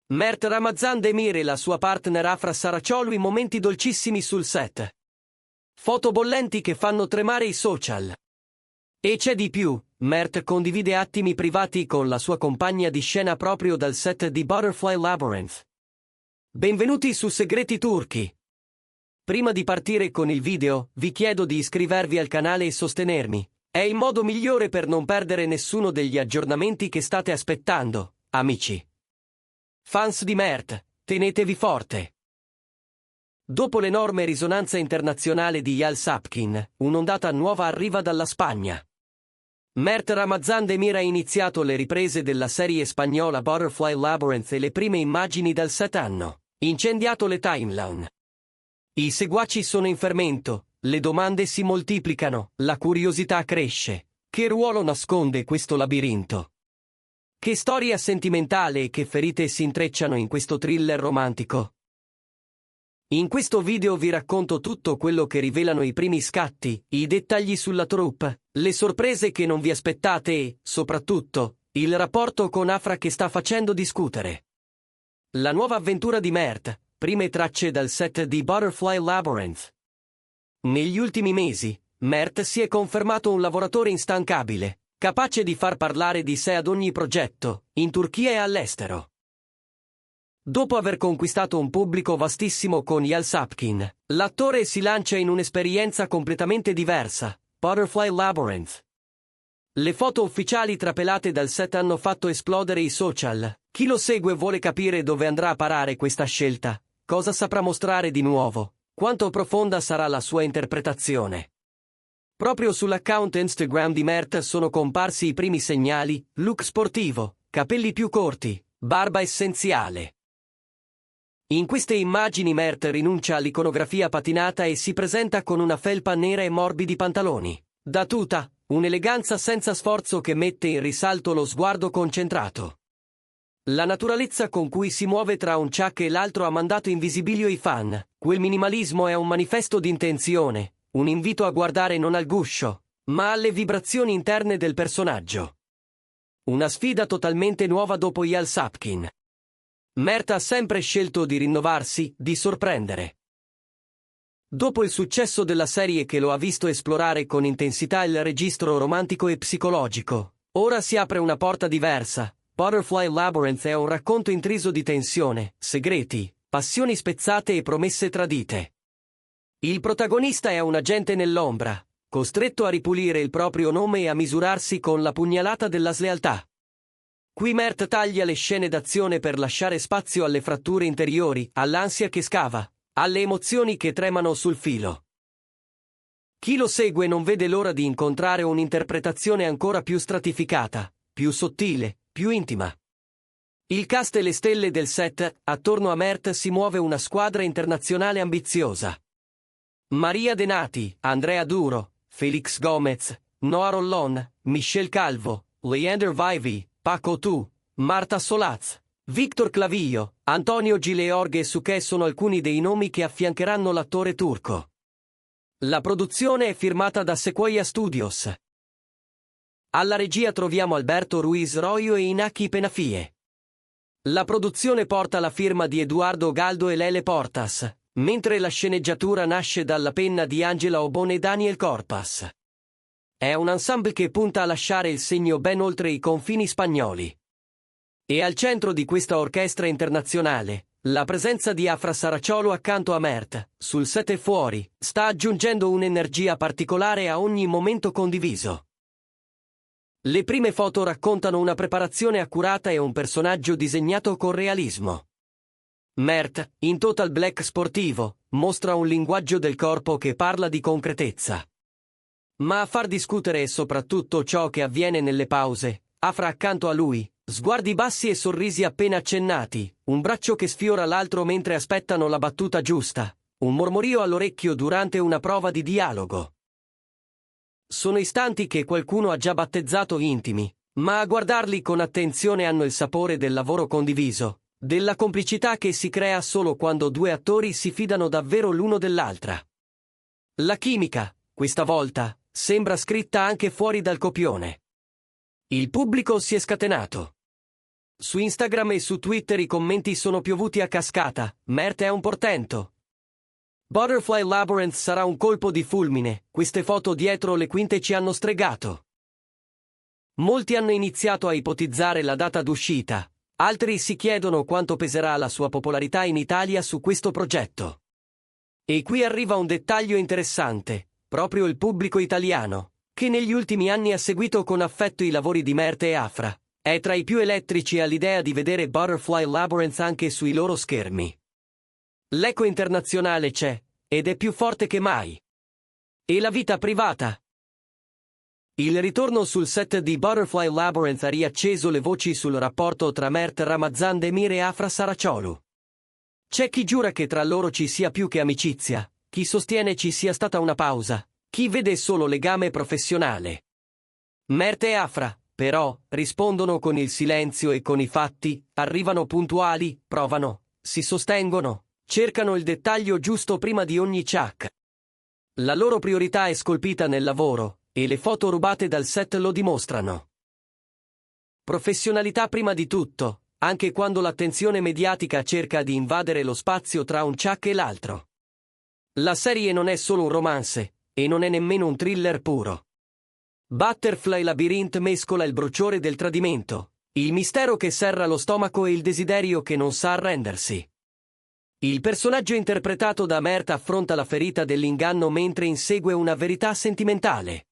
Mert Ramazan Demir e la sua partner Afra Saraciolu in momenti dolcissimi sul set. Foto bollenti che fanno tremare i social. E c'è di più, Mert condivide attimi privati con la sua compagna di scena proprio dal set di Butterfly Labyrinth. Benvenuti su Segreti Turchi. Prima di partire con il video, vi chiedo di iscrivervi al canale e sostenermi. È il modo migliore per non perdere nessuno degli aggiornamenti che state aspettando, amici. Fans di Mert, tenetevi forte. Dopo l'enorme risonanza internazionale di Yal Sapkin, un'ondata nuova arriva dalla Spagna. Mert Ramazan Demir ha iniziato le riprese della serie spagnola Butterfly Labyrinth e le prime immagini dal set hanno incendiato le timeline. I seguaci sono in fermento, le domande si moltiplicano, la curiosità cresce. Che ruolo nasconde questo labirinto? Che storia sentimentale e che ferite si intrecciano in questo thriller romantico? In questo video vi racconto tutto quello che rivelano i primi scatti, i dettagli sulla troupe, le sorprese che non vi aspettate e, soprattutto, il rapporto con Afra che sta facendo discutere. La nuova avventura di Mert, prime tracce dal set di Butterfly Labyrinth. Negli ultimi mesi, Mert si è confermato un lavoratore instancabile, capace di far parlare di sé ad ogni progetto, in Turchia e all'estero. Dopo aver conquistato un pubblico vastissimo con Yal Sapkin, l'attore si lancia in un'esperienza completamente diversa, Butterfly Labyrinth. Le foto ufficiali trapelate dal set hanno fatto esplodere i social. Chi lo segue vuole capire dove andrà a parare questa scelta, cosa saprà mostrare di nuovo, quanto profonda sarà la sua interpretazione. Proprio sull'account Instagram di Mert sono comparsi i primi segnali: look sportivo, capelli più corti, barba essenziale. In queste immagini Mert rinuncia all'iconografia patinata e si presenta con una felpa nera e morbidi pantaloni da tuta, un'eleganza senza sforzo che mette in risalto lo sguardo concentrato. La naturalezza con cui si muove tra un ciak e l'altro ha mandato in visibilio i fan. Quel minimalismo è un manifesto di intenzione, un invito a guardare non al guscio, ma alle vibrazioni interne del personaggio. Una sfida totalmente nuova dopo Yal Sapkin. Mert ha sempre scelto di rinnovarsi, di sorprendere. Dopo il successo della serie che lo ha visto esplorare con intensità il registro romantico e psicologico, ora si apre una porta diversa. Butterfly Labyrinth è un racconto intriso di tensione, segreti, passioni spezzate e promesse tradite. Il protagonista è un agente nell'ombra, costretto a ripulire il proprio nome e a misurarsi con la pugnalata della slealtà. Qui Mert taglia le scene d'azione per lasciare spazio alle fratture interiori, all'ansia che scava, alle emozioni che tremano sul filo. Chi lo segue non vede l'ora di incontrare un'interpretazione ancora più stratificata, più sottile, più intima. Il cast e le stelle del set, attorno a Mert si muove una squadra internazionale ambiziosa. Maria Denati, Andrea Duro, Felix Gomez, Noah Rollon, Michelle Calvo, Leander Vaivi, Paco Tu, Marta Solaz, Victor Clavillo, Antonio Gileorghe e Suké sono alcuni dei nomi che affiancheranno l'attore turco. La produzione è firmata da Sequoia Studios. Alla regia troviamo Alberto Ruiz Royo e Inaki Penafie. La produzione porta la firma di Eduardo Galdo e Lele Portas, mentre la sceneggiatura nasce dalla penna di Angela Obone e Daniel Corpas. È un ensemble che punta a lasciare il segno ben oltre i confini spagnoli. E al centro di questa orchestra internazionale, la presenza di Afra Saraciolu accanto a Mert, sul set e fuori, sta aggiungendo un'energia particolare a ogni momento condiviso. Le prime foto raccontano una preparazione accurata e un personaggio disegnato con realismo. Mert, in total black sportivo, mostra un linguaggio del corpo che parla di concretezza. Ma a far discutere è soprattutto ciò che avviene nelle pause. Afra accanto a lui, sguardi bassi e sorrisi appena accennati, un braccio che sfiora l'altro mentre aspettano la battuta giusta, un mormorio all'orecchio durante una prova di dialogo. Sono istanti che qualcuno ha già battezzato intimi, ma a guardarli con attenzione hanno il sapore del lavoro condiviso, della complicità che si crea solo quando due attori si fidano davvero l'uno dell'altra. La chimica, questa volta, sembra scritta anche fuori dal copione. Il pubblico si è scatenato. Su Instagram e su Twitter i commenti sono piovuti a cascata. Mert è un portento. Butterfly Labyrinth sarà un colpo di fulmine. Queste foto dietro le quinte ci hanno stregato. Molti hanno iniziato a ipotizzare la data d'uscita. Altri si chiedono quanto peserà la sua popolarità in Italia su questo progetto. E qui arriva un dettaglio interessante. Proprio il pubblico italiano, che negli ultimi anni ha seguito con affetto i lavori di Mert e Afra, è tra i più elettrici all'idea di vedere Butterfly Labyrinth anche sui loro schermi. L'eco internazionale c'è, ed è più forte che mai. E la vita privata? Il ritorno sul set di Butterfly Labyrinth ha riacceso le voci sul rapporto tra Mert Ramazan Demir e Afra Saraciolu. C'è chi giura che tra loro ci sia più che amicizia, chi sostiene ci sia stata una pausa, chi vede solo legame professionale. Mert e Afra, però, rispondono con il silenzio e con i fatti, arrivano puntuali, provano, si sostengono, cercano il dettaglio giusto prima di ogni ciak. La loro priorità è scolpita nel lavoro, e le foto rubate dal set lo dimostrano. Professionalità prima di tutto, anche quando l'attenzione mediatica cerca di invadere lo spazio tra un ciak e l'altro. La serie non è solo un romance, e non è nemmeno un thriller puro. Butterfly Labyrinth mescola il bruciore del tradimento, il mistero che serra lo stomaco e il desiderio che non sa arrendersi. Il personaggio interpretato da Mert affronta la ferita dell'inganno mentre insegue una verità sentimentale.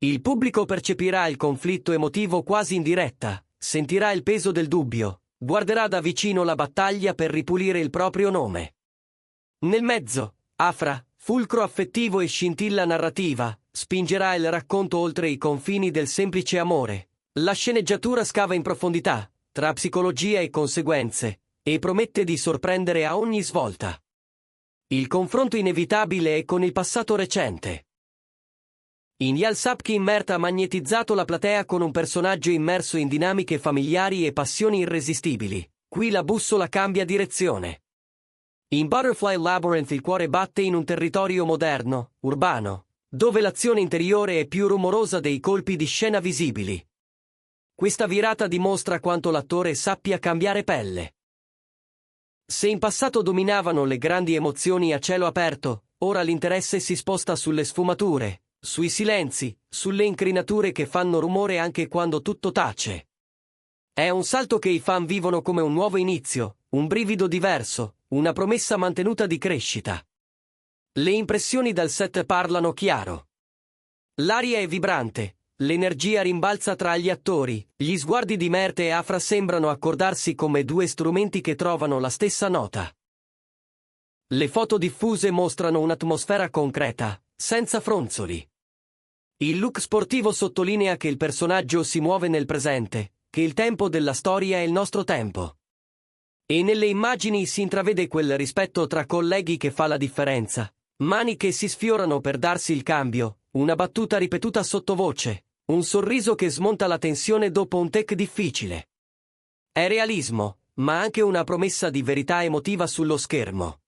Il pubblico percepirà il conflitto emotivo quasi in diretta, sentirà il peso del dubbio, guarderà da vicino la battaglia per ripulire il proprio nome. Nel mezzo, Afra, fulcro affettivo e scintilla narrativa, spingerà il racconto oltre i confini del semplice amore. La sceneggiatura scava in profondità, tra psicologia e conseguenze, e promette di sorprendere a ogni svolta. Il confronto inevitabile è con il passato recente. In Yal Sapkin Mert ha magnetizzato la platea con un personaggio immerso in dinamiche familiari e passioni irresistibili. Qui la bussola cambia direzione. In Butterfly Labyrinth il cuore batte in un territorio moderno, urbano, dove l'azione interiore è più rumorosa dei colpi di scena visibili. Questa virata dimostra quanto l'attore sappia cambiare pelle. Se in passato dominavano le grandi emozioni a cielo aperto, ora l'interesse si sposta sulle sfumature, sui silenzi, sulle incrinature che fanno rumore anche quando tutto tace. È un salto che i fan vivono come un nuovo inizio, un brivido diverso, una promessa mantenuta di crescita. Le impressioni dal set parlano chiaro. L'aria è vibrante, l'energia rimbalza tra gli attori, gli sguardi di Mert e Afra sembrano accordarsi come due strumenti che trovano la stessa nota. Le foto diffuse mostrano un'atmosfera concreta, senza fronzoli. Il look sportivo sottolinea che il personaggio si muove nel presente, che il tempo della storia è il nostro tempo. E nelle immagini si intravede quel rispetto tra colleghi che fa la differenza, mani che si sfiorano per darsi il cambio, una battuta ripetuta sottovoce, un sorriso che smonta la tensione dopo un take difficile. È realismo, ma anche una promessa di verità emotiva sullo schermo.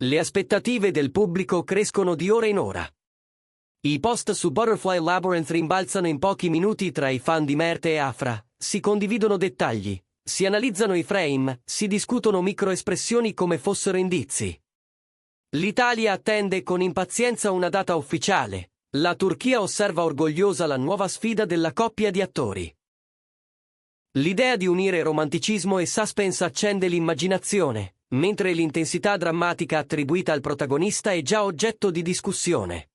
Le aspettative del pubblico crescono di ora in ora. I post su Butterfly Labyrinth rimbalzano in pochi minuti tra i fan di Mert e Afra, si condividono dettagli, si analizzano i frame, si discutono microespressioni come fossero indizi. L'Italia attende con impazienza una data ufficiale, la Turchia osserva orgogliosa la nuova sfida della coppia di attori. L'idea di unire romanticismo e suspense accende l'immaginazione, mentre l'intensità drammatica attribuita al protagonista è già oggetto di discussione.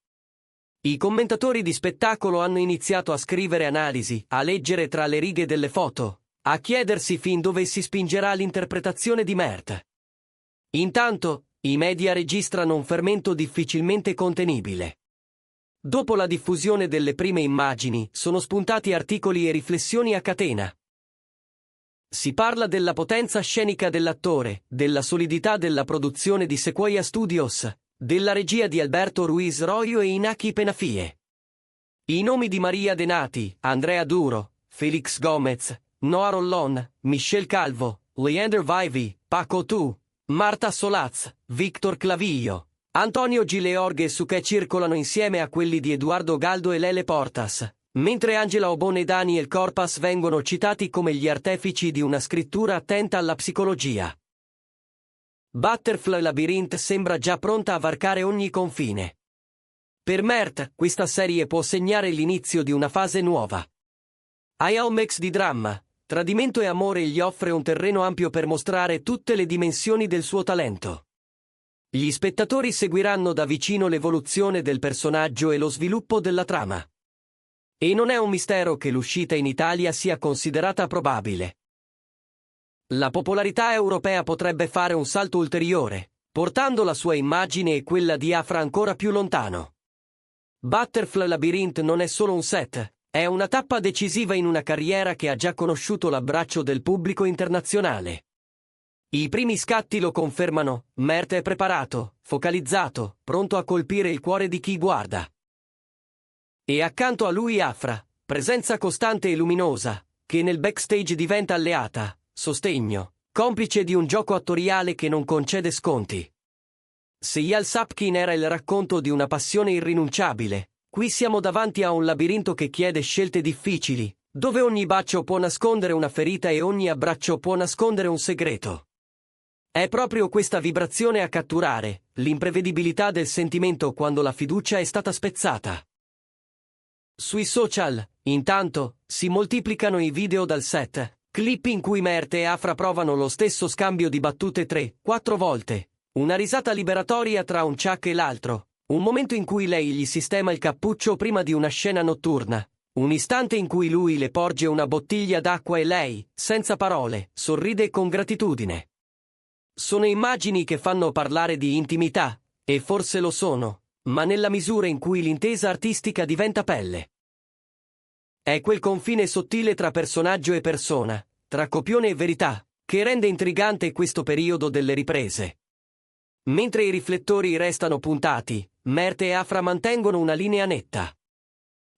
I commentatori di spettacolo hanno iniziato a scrivere analisi, a leggere tra le righe delle foto, a chiedersi fin dove si spingerà l'interpretazione di Mert. Intanto, i media registrano un fermento difficilmente contenibile. Dopo la diffusione delle prime immagini, sono spuntati articoli e riflessioni a catena. Si parla della potenza scenica dell'attore, della solidità della produzione di Sequoia Studios, della regia di Alberto Ruiz Royo e Inaki Penafie. I nomi di Maria Denati, Andrea Duro, Felix Gomez, Noah Rollon, Michelle Calvo, Leander Vivey, Paco Tu, Marta Solaz, Victor Clavillo, Antonio Gileorg e Suché circolano insieme a quelli di Eduardo Galdo e Lele Portas, Mentre Angela Obon e Daniel Corpas vengono citati come gli artefici di una scrittura attenta alla psicologia. Butterfly Labyrinth sembra già pronta a varcare ogni confine. Per Mert, questa serie può segnare l'inizio di una fase nuova. Ai mix di dramma, tradimento e amore gli offre un terreno ampio per mostrare tutte le dimensioni del suo talento. Gli spettatori seguiranno da vicino l'evoluzione del personaggio e lo sviluppo della trama. E non è un mistero che l'uscita in Italia sia considerata probabile. La popolarità europea potrebbe fare un salto ulteriore, portando la sua immagine e quella di Afra ancora più lontano. Butterfly Labyrinth non è solo un set, è una tappa decisiva in una carriera che ha già conosciuto l'abbraccio del pubblico internazionale. I primi scatti lo confermano, Mert è preparato, focalizzato, pronto a colpire il cuore di chi guarda. E accanto a lui Afra, presenza costante e luminosa, che nel backstage diventa alleata, sostegno, complice di un gioco attoriale che non concede sconti. Se Yal Sapkin era il racconto di una passione irrinunciabile, qui siamo davanti a un labirinto che chiede scelte difficili, dove ogni bacio può nascondere una ferita e ogni abbraccio può nascondere un segreto. È proprio questa vibrazione a catturare, l'imprevedibilità del sentimento quando la fiducia è stata spezzata. Sui social, intanto, si moltiplicano i video dal set, clip in cui Mert e Afra provano lo stesso scambio di battute 3-4 volte. Una risata liberatoria tra un Chuck e l'altro, un momento in cui lei gli sistema il cappuccio prima di una scena notturna, un istante in cui lui le porge una bottiglia d'acqua e lei, senza parole, sorride con gratitudine. Sono immagini che fanno parlare di intimità, e forse lo sono, ma nella misura in cui l'intesa artistica diventa pelle. È quel confine sottile tra personaggio e persona, tra copione e verità, che rende intrigante questo periodo delle riprese. Mentre i riflettori restano puntati, Mert e Afra mantengono una linea netta.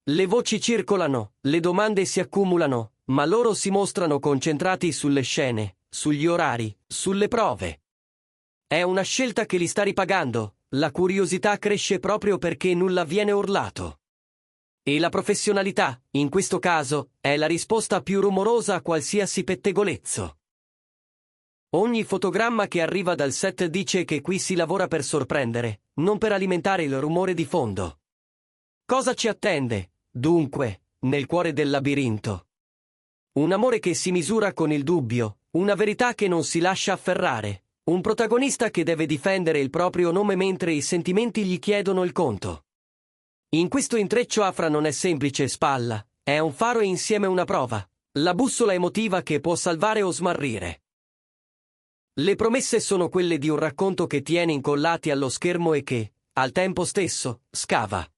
Le voci circolano, le domande si accumulano, ma loro si mostrano concentrati sulle scene, sugli orari, sulle prove. È una scelta che li sta ripagando, la curiosità cresce proprio perché nulla viene urlato. E la professionalità, in questo caso, è la risposta più rumorosa a qualsiasi pettegolezzo. Ogni fotogramma che arriva dal set dice che qui si lavora per sorprendere, non per alimentare il rumore di fondo. Cosa ci attende, dunque, nel cuore del labirinto? Un amore che si misura con il dubbio, una verità che non si lascia afferrare, un protagonista che deve difendere il proprio nome mentre i sentimenti gli chiedono il conto. In questo intreccio Afra non è semplice spalla, è un faro e insieme una prova, la bussola emotiva che può salvare o smarrire. Le promesse sono quelle di un racconto che tiene incollati allo schermo e che, al tempo stesso, scava.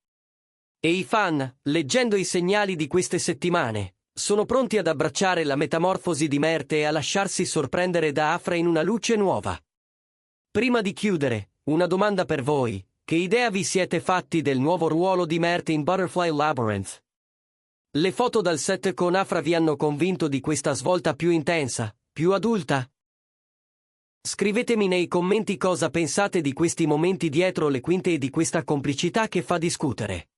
E i fan, leggendo i segnali di queste settimane, sono pronti ad abbracciare la metamorfosi di Mert e a lasciarsi sorprendere da Afra in una luce nuova. Prima di chiudere, una domanda per voi: che idea vi siete fatti del nuovo ruolo di Mert in Butterfly Labyrinth? Le foto dal set con Afra vi hanno convinto di questa svolta più intensa, più adulta? Scrivetemi nei commenti cosa pensate di questi momenti dietro le quinte e di questa complicità che fa discutere.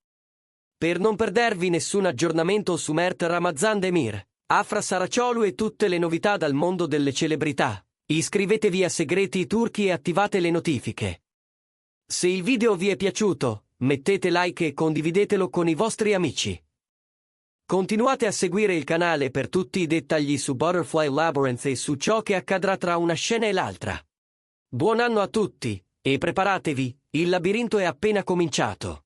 Per non perdervi nessun aggiornamento su Mert Ramazan Demir, Afra Saraciolu e tutte le novità dal mondo delle celebrità, iscrivetevi a Segreti Turchi e attivate le notifiche. Se il video vi è piaciuto, mettete like e condividetelo con i vostri amici. Continuate a seguire il canale per tutti i dettagli su Butterfly Labyrinth e su ciò che accadrà tra una scena e l'altra. Buon anno a tutti, e preparatevi, il labirinto è appena cominciato.